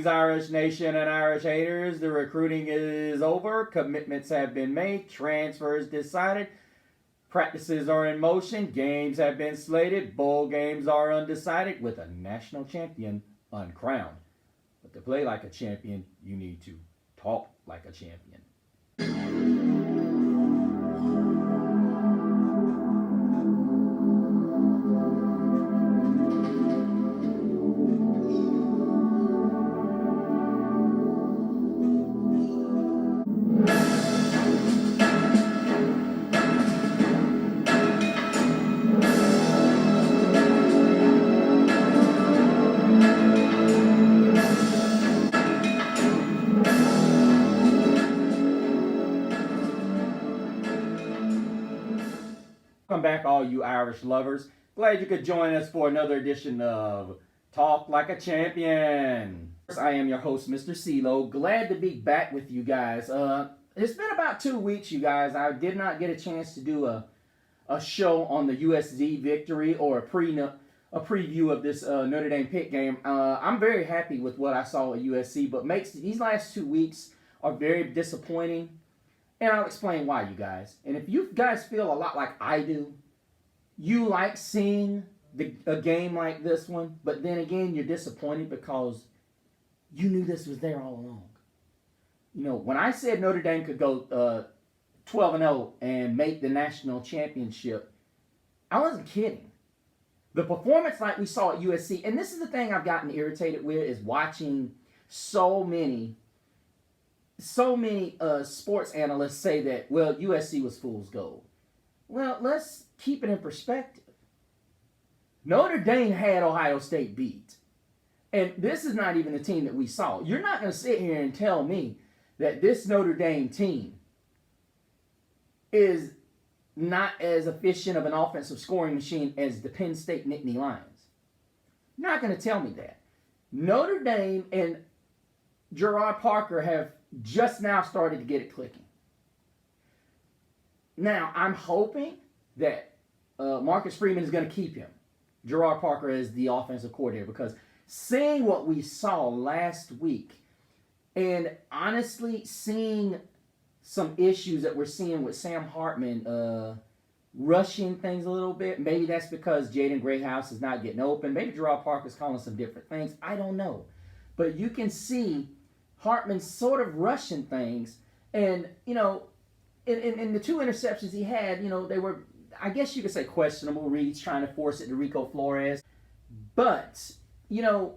Irish Nation and Irish haters. The recruiting is over. Commitments have been made. Transfers decided. Practices are in motion. Games have been slated. Bowl games are undecided with a national champion uncrowned. But to play like a champion, you need to talk like a champion. Welcome back, all you Irish lovers. Glad you could join us for another edition of Talk Like a Champion. I am your host, Mr. CeeLo. Glad to be back with you guys. It's been about 2 weeks, you guys. I did not get a chance to do a show on the USC victory or a preview of this Notre Dame Pitt game. I'm very happy with what I saw at USC, but these last 2 weeks are very disappointing. And I'll explain why, you guys. And if you guys feel a lot like I do, you like seeing a game like this one, but then again, you're disappointed because you knew this was there all along. You know, when I said Notre Dame could go 12-0 and make the national championship, I wasn't kidding. The performance like we saw at USC, and this is the thing I've gotten irritated with, is watching so many sports analysts say that, well, USC was fool's gold. Well, let's keep it in perspective. Notre Dame had Ohio State beat. And this is not even the team that we saw. You're not going to sit here and tell me that this Notre Dame team is not as efficient of an offensive scoring machine as the Penn State Nittany Lions. You're not going to tell me that. Notre Dame and Gerard Parker have just now started to get it clicking. Now, I'm hoping that Marcus Freeman is going to keep him, Gerard Parker, as the offensive coordinator, because seeing what we saw last week and honestly seeing some issues that we're seeing with Sam Hartman rushing things a little bit, maybe that's because Jaden Greathouse is not getting open. Maybe Gerard Parker's calling some different things. I don't know. But you can see Hartman sort of rushing things, and, you know, in the 2 interceptions he had, you know, they were, I guess you could say, questionable reads, trying to force it to Rico Flores. But, you know,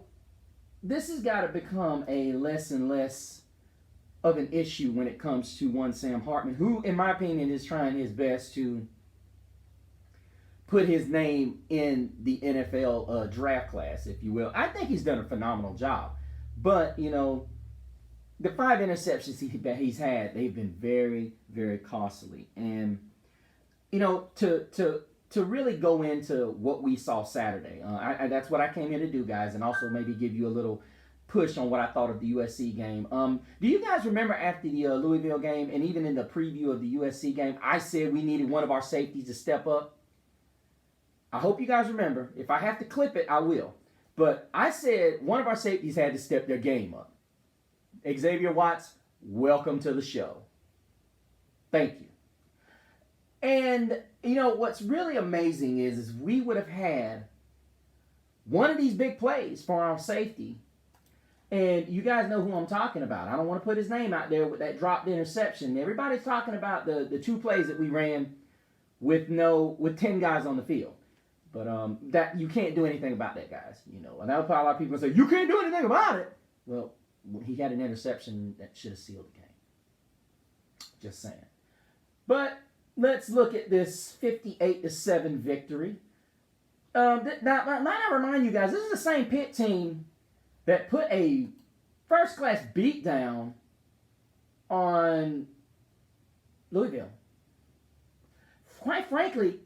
this has got to become a less and less of an issue when it comes to one Sam Hartman, who, in my opinion, is trying his best to put his name in the NFL draft class, if you will. I think he's done a phenomenal job. But, you know, the 5 interceptions he's had, they've been very, very costly. And, you know, to really go into what we saw Saturday, that's what I came here to do, guys, and also maybe give you a little push on what I thought of the USC game. Do you guys remember after the Louisville game, and even in the preview of the USC game, I said we needed one of our safeties to step up? I hope you guys remember. If I have to clip it, I will. But I said one of our safeties had to step their game up. Xavier Watts, welcome to the show. Thank you. And, you know, what's really amazing is we would have had one of these big plays for our safety. And you guys know who I'm talking about. I don't want to put his name out there with that dropped interception. Everybody's talking about the 2 plays that we ran with 10 guys on the field. But that you can't do anything about that, guys. You know, and that'll probably a lot of people say, you can't do anything about it. Well, he had an interception that should have sealed the game. Just saying. But let's look at this 58-7 victory. Now I remind you guys, this is the same Pitt team that put a first-class beatdown on Louisville. Quite frankly,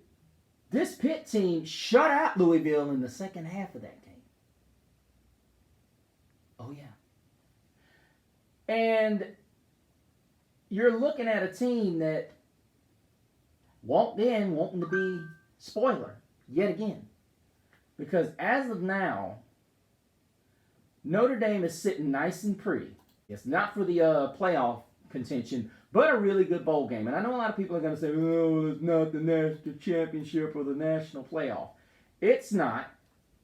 this Pitt team shut out Louisville in the second half of that game. Oh, yeah. And you're looking at a team that walked in wanting to be spoiler yet again. Because as of now, Notre Dame is sitting nice and pretty. It's not for the playoff contention, but a really good bowl game. And I know a lot of people are going to say, oh, it's not the national championship or the national playoff. It's not,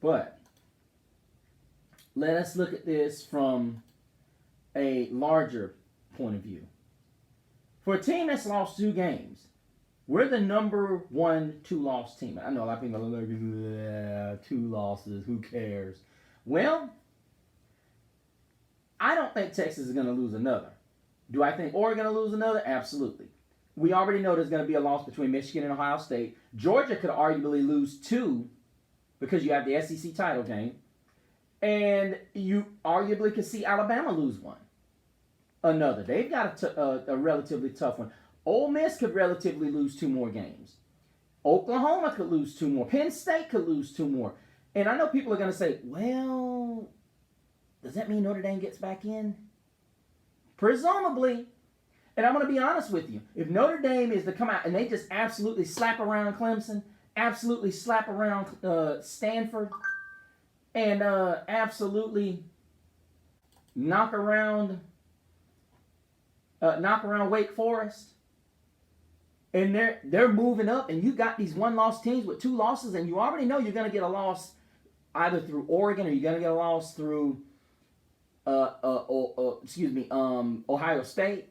but let us look at this from a larger point of view. For a team that's lost 2 games, we're the number 1 2-loss team. I know a lot of people are like, 2 losses, who cares? Well, I don't think Texas is going to lose another. Do I think Oregon will lose another? Absolutely. We already know there's going to be a loss between Michigan and Ohio State. Georgia could arguably lose 2 because you have the SEC title game. And you arguably could see Alabama lose 1. Another. They've got a relatively tough one. Ole Miss could relatively lose 2 more games. Oklahoma could lose 2 more. Penn State could lose 2 more. And I know people are going to say, well, does that mean Notre Dame gets back in? Presumably. And I'm going to be honest with you. If Notre Dame is to come out and they just absolutely slap around Clemson, absolutely slap around Stanford, and absolutely knock around Wake Forest, and they're moving up, and you got these 1-loss teams with 2 losses, and you already know you're going to get a loss either through Oregon or you're going to get a loss through Ohio State.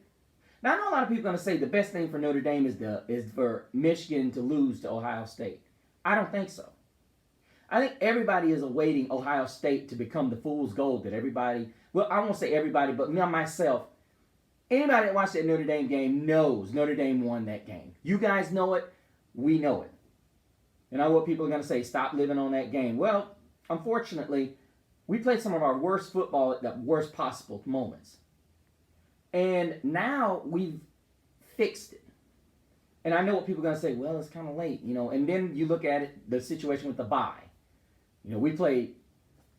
Now I know a lot of people are going to say the best thing for Notre Dame is for Michigan to lose to Ohio State. I don't think so. I think everybody is awaiting Ohio State to become the fool's gold that everybody, well, I won't say everybody, but me, myself, anybody that watched that Notre Dame game knows Notre Dame won that game. You guys know it. We know it. And I know what people are going to say, stop living on that game. Well, unfortunately, we played some of our worst football at the worst possible moments. And now we've fixed it. And I know what people are going to say, well, it's kind of late, And then you look at it, the situation with the bye. We play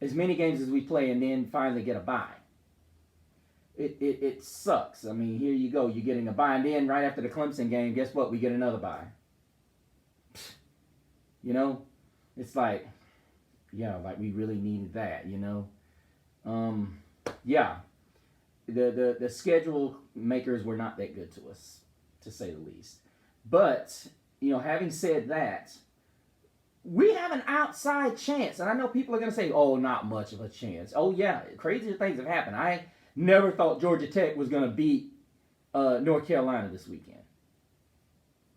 as many games as we play and then finally get a bye. It sucks. I mean, here you go. You're getting a bye. And then right after the Clemson game, guess what? We get another bye. It's like, yeah, like we really needed that, Yeah. The schedule makers were not that good to us, to say the least. But, having said that, we have an outside chance. And I know people are going to say, oh, not much of a chance. Oh, yeah, crazier things have happened. I never thought Georgia Tech was going to beat North Carolina this weekend.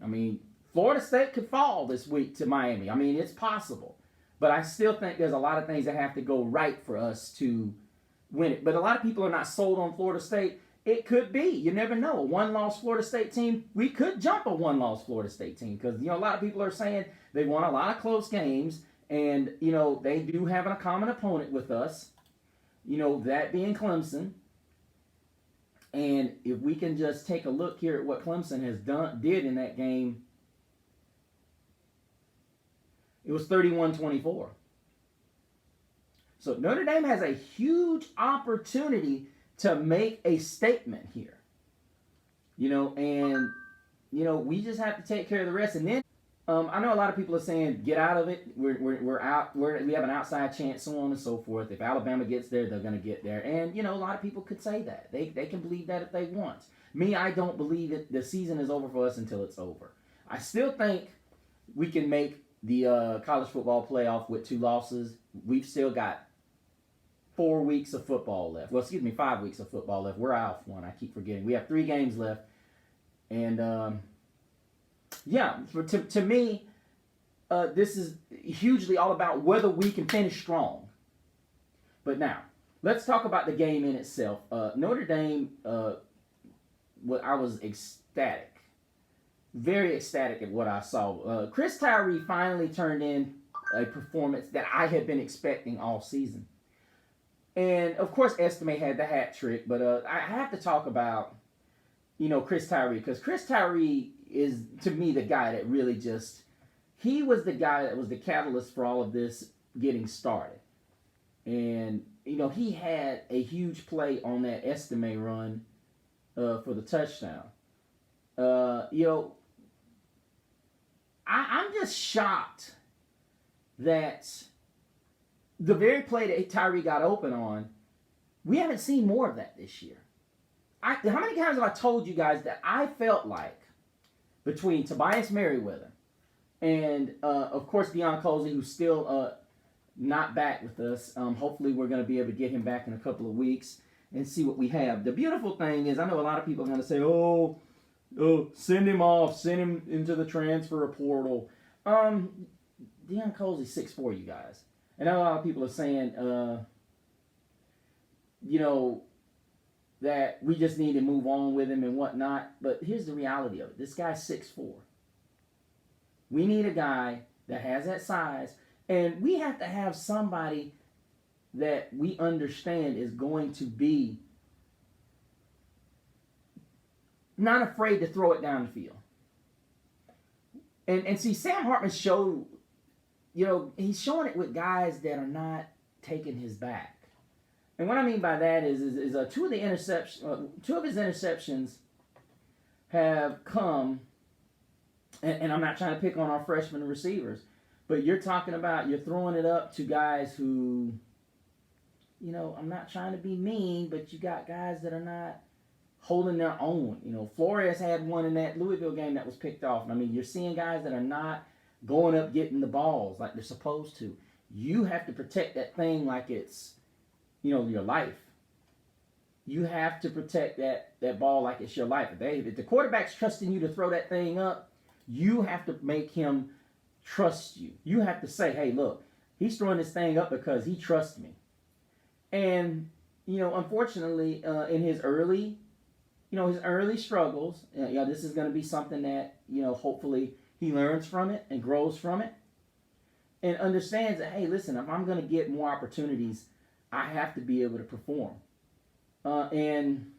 I mean, Florida State could fall this week to Miami. I mean, it's possible. But I still think there's a lot of things that have to go right for us to win it. But a lot of people are not sold on Florida State. It could be. You never know. A 1-loss Florida State team, we could jump a 1-loss Florida State team because, a lot of people are saying they won a lot of close games and, they do have a common opponent with us, that being Clemson. And if we can just take a look here at what Clemson did in that game, it was 31-24. So Notre Dame has a huge opportunity to make a statement here. We just have to take care of the rest. And then I know a lot of people are saying, get out of it. We're out. We have an outside chance, so on and so forth. If Alabama gets there, they're going to get there. And, a lot of people could say that. They can believe that if they want. Me, I don't believe it. The season is over for us until it's over. I still think we can make the college football playoff with 2 losses. We've still got 4 weeks of football left. Well, 5 weeks of football left. We're off one. I keep forgetting. We have 3 games left. And, to me, this is hugely all about whether we can finish strong. But now, let's talk about the game in itself. Notre Dame, I was ecstatic. Very ecstatic at what I saw. Chris Tyree finally turned in a performance that I had been expecting all season. And, of course, Estime had the hat trick. But I have to talk about, Chris Tyree. Because Chris Tyree is, to me, the guy that really he was the guy that was the catalyst for all of this getting started. And, he had a huge play on that Estime run for the touchdown. I'm just shocked that the very play that Tyree got open on, We haven't seen more of that this year. How many times have I told you guys that I felt like between Tobias Merriweather and, of course, Deion Colsey, who's still not back with us. Hopefully, we're going to be able to get him back in a couple of weeks and see what we have. The beautiful thing is, I know a lot of people are going to say, oh, send him off, send him into the transfer portal. Deion Colsey's 6'4", you guys. And I know a lot of people are saying, that we just need to move on with him and whatnot. But here's the reality of it. This guy's 6'4". We need a guy that has that size. And we have to have somebody that we understand is going to be not afraid to throw it down the field. And see, Sam Hartman showed, he's showing it with guys that are not taking his back. And what I mean by that is two of his interceptions have come, and I'm not trying to pick on our freshman receivers, but you're talking about you're throwing it up to guys who, I'm not trying to be mean, but you got guys that are not holding their own. Flores had one in that Louisville game that was picked off. I mean, you're seeing guys that are not going up getting the balls like they're supposed to. You have to protect that thing like it's, your life. You have to protect that ball like it's your life. If the quarterback's trusting you to throw that thing up, you have to make him trust you. You have to say, hey, look, he's throwing this thing up because he trusts me. And, unfortunately, in his early struggles, this is going to be something that, hopefully he learns from it and grows from it and understands that, hey, listen, if I'm going to get more opportunities, I have to be able to perform. And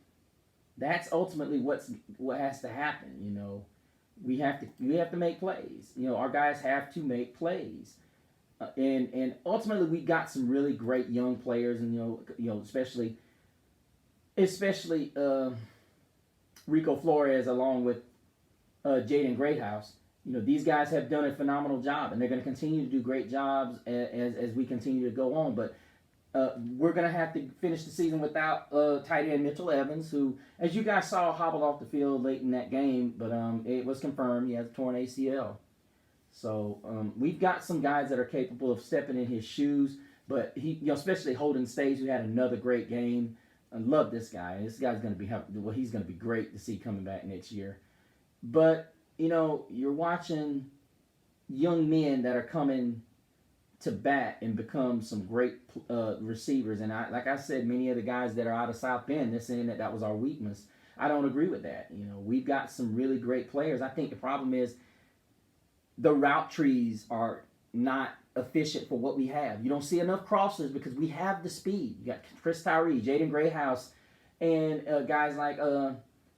that's ultimately what has to happen. We have to make plays. Our guys have to make plays. And ultimately we got some really great young players, and especially Rico Flores along with Jaden Greathouse. These guys have done a phenomenal job, and they're going to continue to do great jobs as we continue to go on. But we're going to have to finish the season without tight end Mitchell Evans, who, as you guys saw, hobbled off the field late in that game, but it was confirmed he has a torn ACL. So we've got some guys that are capable of stepping in his shoes, but he, especially Holden Stays, who had another great game. I love this guy. This guy's going to be he's going to be great to see coming back next year. But you're watching young men that are coming to bat and become some great receivers. And like I said, many of the guys that are out of South Bend, they're saying that was our weakness. I don't agree with that. We've got some really great players. I think the problem is the route trees are not efficient for what we have. You don't see enough crossers because we have the speed. You got Chris Tyree, Jaden Greathouse, and guys like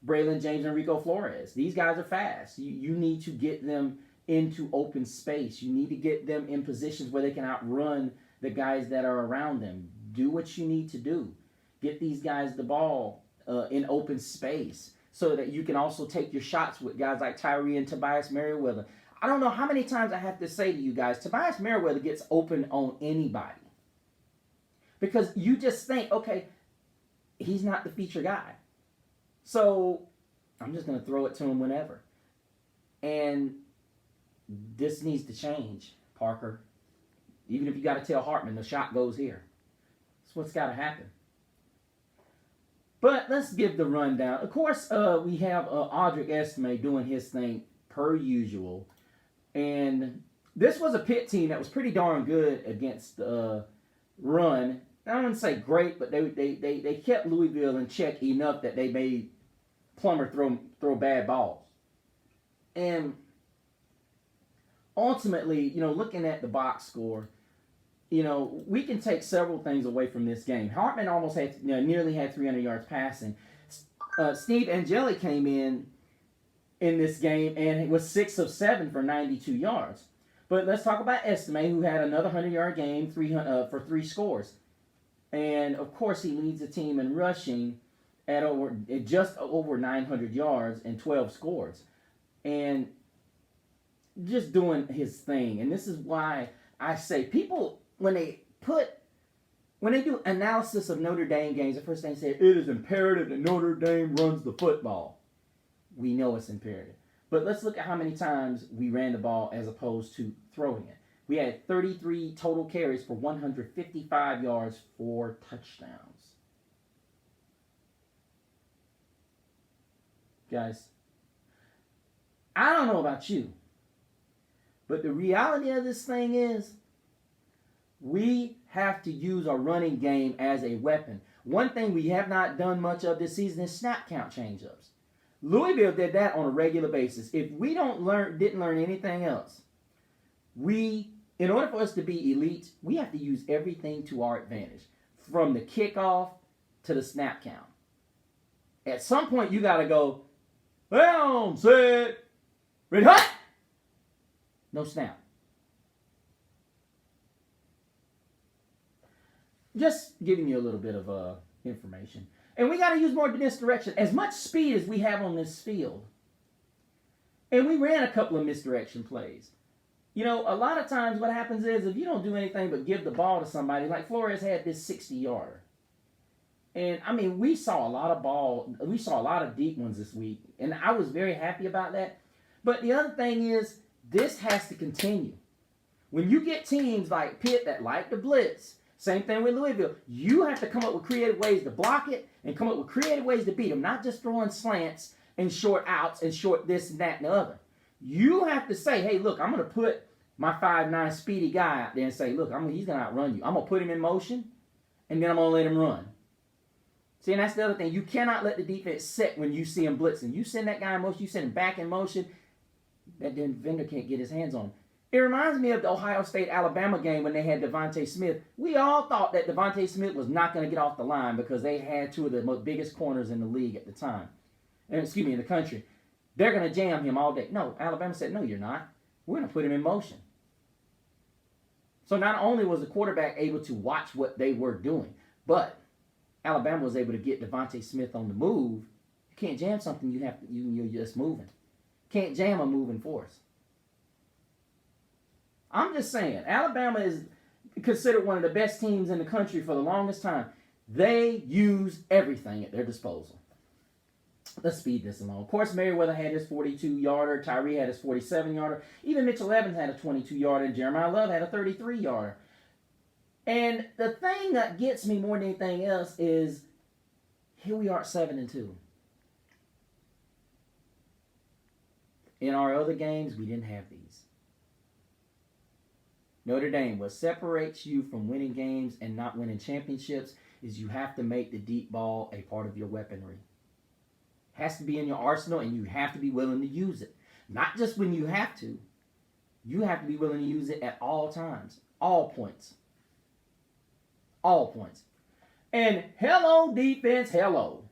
Braylon James and Rico Flores. These guys are fast. You need to get them into open space. You need to get them in positions where they can outrun the guys that are around them. Do what you need to do. Get these guys the ball in open space so that you can also take your shots with guys like Tyree and Tobias Merriweather. I don't know how many times I have to say to you guys, Tobias Merriweather gets open on anybody. Because you just think, okay, he's not the feature guy. So I'm just going to throw it to him whenever. And this needs to change, Parker. Even if you got to tell Hartman, the shot goes here. That's what's got to happen. But let's give the rundown. Of course, we have Audric Estime doing his thing per usual. And this was a Pitt team that was pretty darn good against the run. I wouldn't say great, but they kept Louisville in check enough that they made Plummer throw bad balls. And ultimately, looking at the box score, we can take several things away from this game. Hartman almost had, nearly had 300 yards passing. Steve Angeli came in this game and it was 6 of 7 for 92 yards. But let's talk about Estime, who had another 100-yard game for 3 scores. And, of course, he leads the team in rushing at just over 900 yards and 12 scores. And just doing his thing. And this is why I say people, when they put when they do analysis of Notre Dame games, the first thing they say, it is imperative that Notre Dame runs the football. We know it's imperative. But let's look at how many times we ran the ball as opposed to throwing it. We had 33 total carries for 155 yards, 4 touchdowns. Guys, I don't know about you, but the reality of this thing is we have to use our running game as a weapon. One thing we have not done much of this season is snap count change-ups. Louisville did that on a regular basis. If we didn't learn anything else, in order for us to be elite, we have to use everything to our advantage, from the kickoff to the snap count. At some point, you got to go, down, set, ready, hut! No snap. Just giving you a little bit of information. And we got to use more misdirection. As much speed as we have on this field. And we ran a couple of misdirection plays. You know, a lot of times what happens is if you don't do anything but give the ball to somebody, like Flores had this 60-yarder. And, I mean, we saw a lot of deep ones this week. And I was very happy about that. But the other thing is, this has to continue. When you get teams like Pitt that like to blitz, same thing with Louisville, you have to come up with creative ways to block it and come up with creative ways to beat them, not just throwing slants and short outs and short this and that and the other. You have to say, hey, look, I'm going to put my 5'9" speedy guy out there and say, look, he's going to outrun you. I'm going to put him in motion, and then I'm going to let him run. See, and that's the other thing. You cannot let the defense sit when you see him blitzing. You send that guy in motion, you send him back in motion, that defender can't get his hands on him. It reminds me of the Ohio State-Alabama game when they had Devontae Smith. We all thought that Devontae Smith was not going to get off the line because they had two of the biggest corners in the league at the time. In the country. They're going to jam him all day. No, Alabama said, no, you're not. We're going to put him in motion. So not only was the quarterback able to watch what they were doing, but Alabama was able to get Devontae Smith on the move. You can't jam something you're just moving. Can't jam a moving force. I'm just saying, Alabama is considered one of the best teams in the country for the longest time. They use everything at their disposal. Let's speed this along. Of course, Merriweather had his 42-yarder. Tyree had his 47-yarder. Even Mitchell Evans had a 22-yarder. And Jeremiah Love had a 33-yarder. And the thing that gets me more than anything else is here we are at 7-2. In our other games, we didn't have these. Notre Dame, what separates you from winning games and not winning championships is you have to make the deep ball a part of your weaponry. It has to be in your arsenal, and you have to be willing to use it. Not just when you have to. You have to be willing to use it at all times. All points. All points. And hello, defense, hello.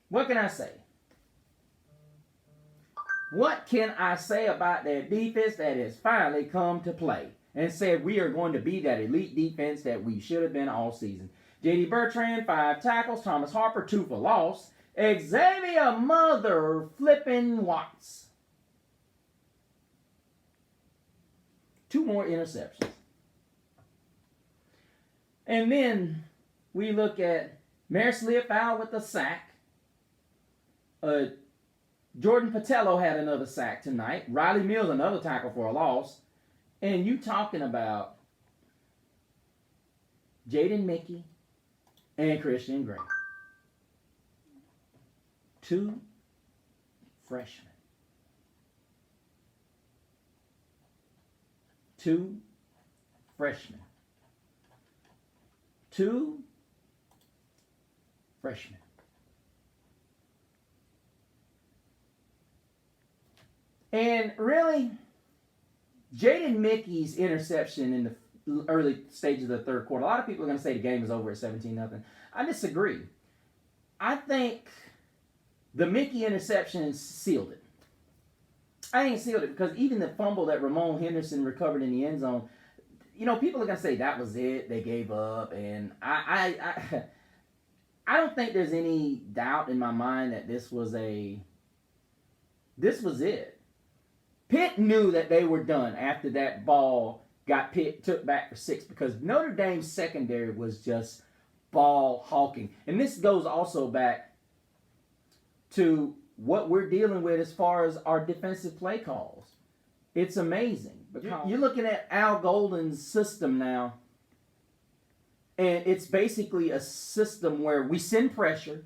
What can I say? What can I say about that defense that has finally come to play and said we are going to be that elite defense that we should have been all season? J.D. Bertrand, 5 tackles. Thomas Harper, 2 for loss. Xavier Mother flipping Watts, 2 more interceptions. And then we look at Maris Leofow with a sack. Jordan Patello had another sack tonight. Riley Mills, another tackle for a loss. And you talking about Jaden Mickey and Christian Gray. 2 freshmen. 2 freshmen. 2 freshmen. And really, Jaden Mickey's interception in the early stages of the third quarter, a lot of people are going to say the game is over at 17-0. I disagree. I think the Mickey interception sealed it. I ain't sealed it because even the fumble that Ramon Henderson recovered in the end zone, you know, people are going to say that was it, they gave up, and I don't think there's any doubt in my mind that this was it. Pitt knew that they were done after that ball took back for 6 because Notre Dame's secondary was just ball hawking. And this goes also back to what we're dealing with as far as our defensive play calls. It's amazing. Because you're looking at Al Golden's system now, and it's basically a system where we send pressure,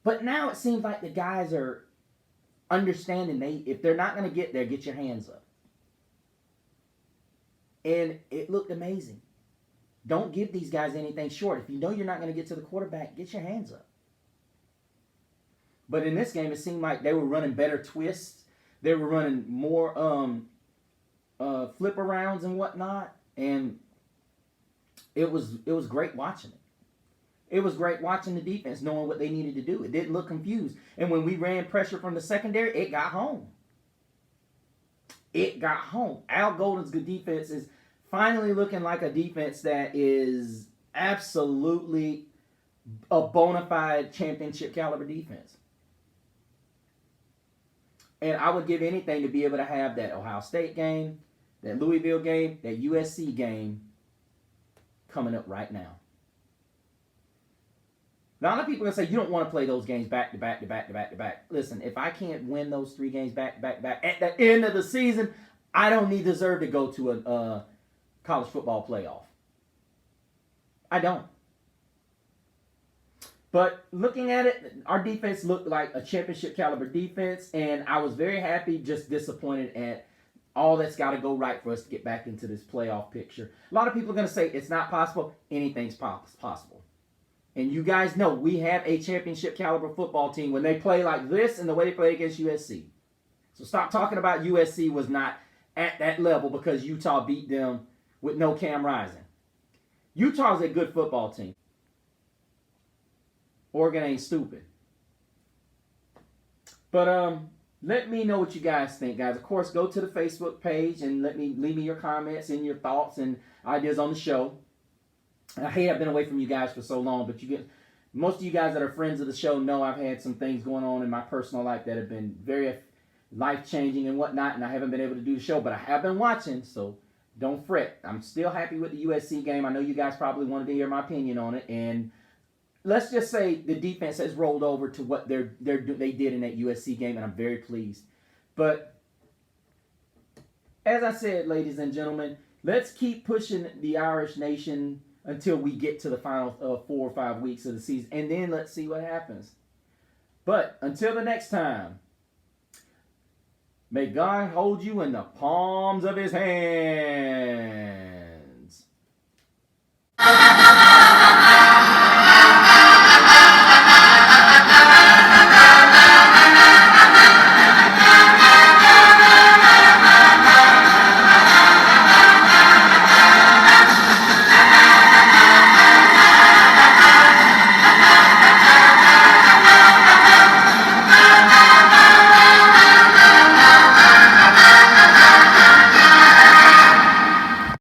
but now it seems like the guys are understanding if they're not going to get there, get your hands up. And it looked amazing. Don't give these guys anything short. If you know you're not going to get to the quarterback, get your hands up. But in this game, it seemed like they were running better twists. They were running more flip arounds and whatnot. And it was great watching it. It was great watching the defense, knowing what they needed to do. It didn't look confused. And when we ran pressure from the secondary, it got home. It got home. Al Golden's good defense is finally looking like a defense that is absolutely a bona fide championship caliber defense. And I would give anything to be able to have that Ohio State game, that Louisville game, that USC game coming up right now. Now, a lot of people are going to say, you don't want to play those games back to back to back to back to back. Listen, if I can't win those 3 games back to back to back at the end of the season, I don't deserve to go to a college football playoff. I don't. But looking at it, our defense looked like a championship caliber defense, and I was very happy, just disappointed at all that's got to go right for us to get back into this playoff picture. A lot of people are going to say it's not possible. Anything's possible. And you guys know we have a championship caliber football team when they play like this and the way they play against USC. So stop talking about USC was not at that level because Utah beat them with no Cam Rising. Utah's a good football team. Oregon ain't stupid. But let me know what you guys think, guys. Of course, go to the Facebook page and leave me your comments and your thoughts and ideas on the show. I hate I've been away from you guys for so long, but most of you guys that are friends of the show know I've had some things going on in my personal life that have been very life-changing and whatnot, and I haven't been able to do the show, but I have been watching, so don't fret. I'm still happy with the USC game. I know you guys probably wanted to hear my opinion on it, and let's just say the defense has rolled over to what they did in that USC game, and I'm very pleased. But as I said, ladies and gentlemen, let's keep pushing the Irish Nation until we get to the final 4 or 5 weeks of the season, and then let's see what happens. But until the next time, may God hold you in the palms of his hand.